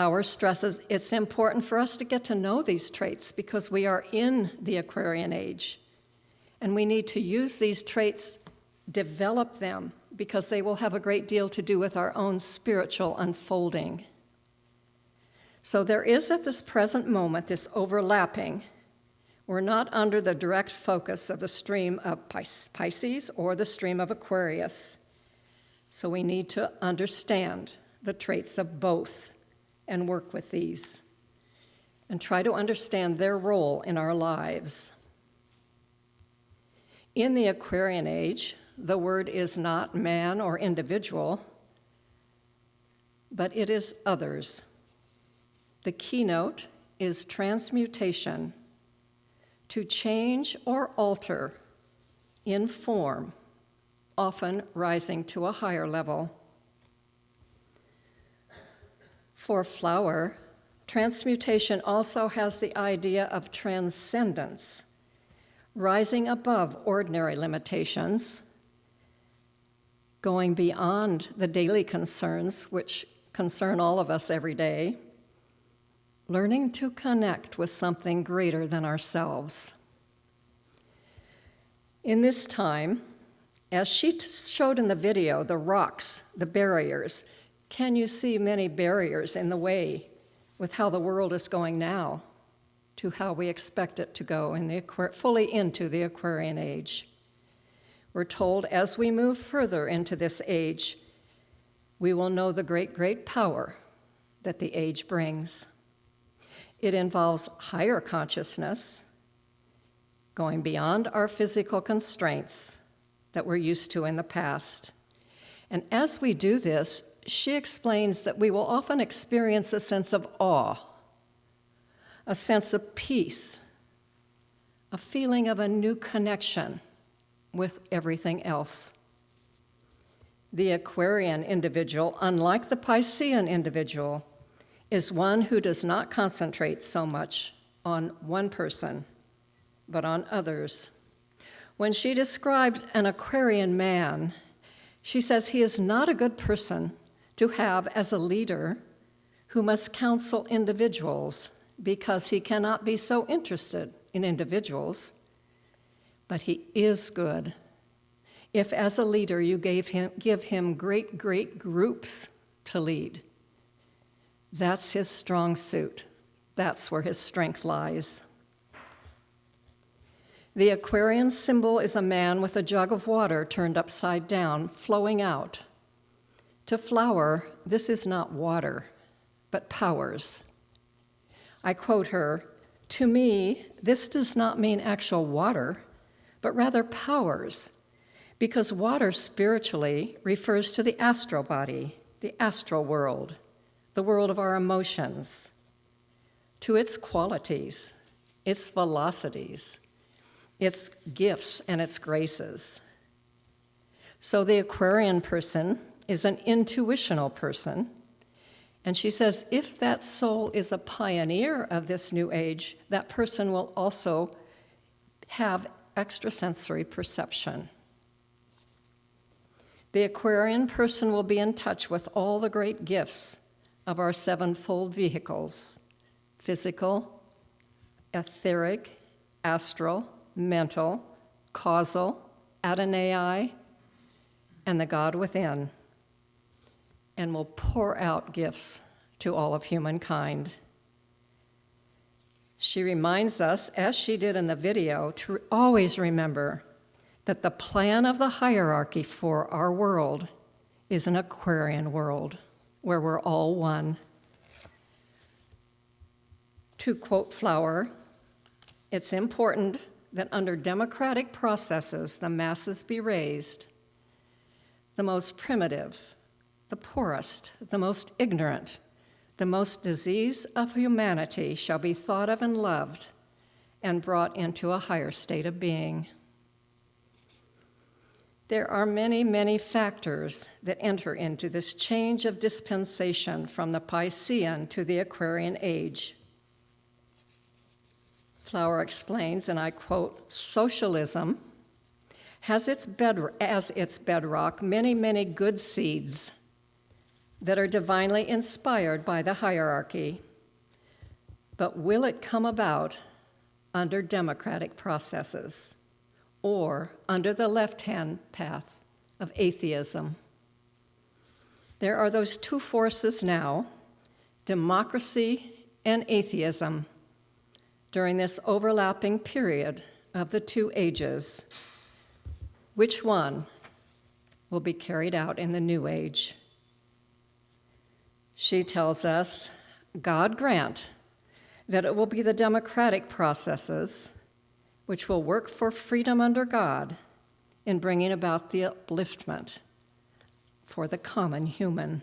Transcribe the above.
Flower stresses it's important for us to get to know these traits because we are in the Aquarian age. And we need to use these traits, develop them, because they will have a great deal to do with our own spiritual unfolding. So there is at this present moment this overlapping. We're not under the direct focus of the stream of Pisces or the stream of Aquarius. So we need to understand the traits of both and work with these and try to understand their role in our lives. In the Aquarian age, the word is not man or individual, but it is others. The keynote is transmutation, to change or alter in form, often rising to a higher level. For Flower, transmutation also has the idea of transcendence, rising above ordinary limitations, going beyond the daily concerns which concern all of us every day, learning to connect with something greater than ourselves. In this time, as she showed in the video, the rocks, the barriers, can you see many barriers in the way with how the world is going now to how we expect it to go fully into the Aquarian age? We're told as we move further into this age, we will know the great, great power that the age brings. It involves higher consciousness, going beyond our physical constraints that we're used to in the past. And as we do this, she explains that we will often experience a sense of awe, a sense of peace, a feeling of a new connection with everything else. The Aquarian individual, unlike the Piscean individual, is one who does not concentrate so much on one person, but on others. When she described an Aquarian man, she says he is not a good person to have as a leader who must counsel individuals because he cannot be so interested in individuals, but he is good if as a leader you give him great, great groups to lead. That's his strong suit. That's where his strength lies. The Aquarian symbol is a man with a jug of water turned upside down, flowing out. To Flower, this is not water, but powers. I quote her, "To me, this does not mean actual water, but rather powers, because water spiritually refers to the astral body, the astral world, the world of our emotions, to its qualities, its velocities, its gifts and its graces. So the Aquarian person is an intuitional person, and she says if that soul is a pioneer of this new age, that person will also have extrasensory perception. The Aquarian person will be in touch with all the great gifts of our sevenfold vehicles: physical, etheric, astral, mental, causal, Adonai, and the God within, and will pour out gifts to all of humankind. She reminds us, as she did in the video, to always remember that the plan of the hierarchy for our world is an Aquarian world where we're all one. To quote Flower, it's important that under democratic processes the masses be raised. The most primitive, the poorest, the most ignorant, the most diseased of humanity shall be thought of and loved and brought into a higher state of being. There are many, many factors that enter into this change of dispensation from the Piscean to the Aquarian age. Flower explains, and I quote, "Socialism has as its bedrock many, many good seeds, that are divinely inspired by the hierarchy. But will it come about under democratic processes or under the left-hand path of atheism? There are those two forces now, democracy and atheism, during this overlapping period of the two ages. Which one will be carried out in the new age? She tells us, God grant that it will be the democratic processes which will work for freedom under God in bringing about the upliftment for the common human.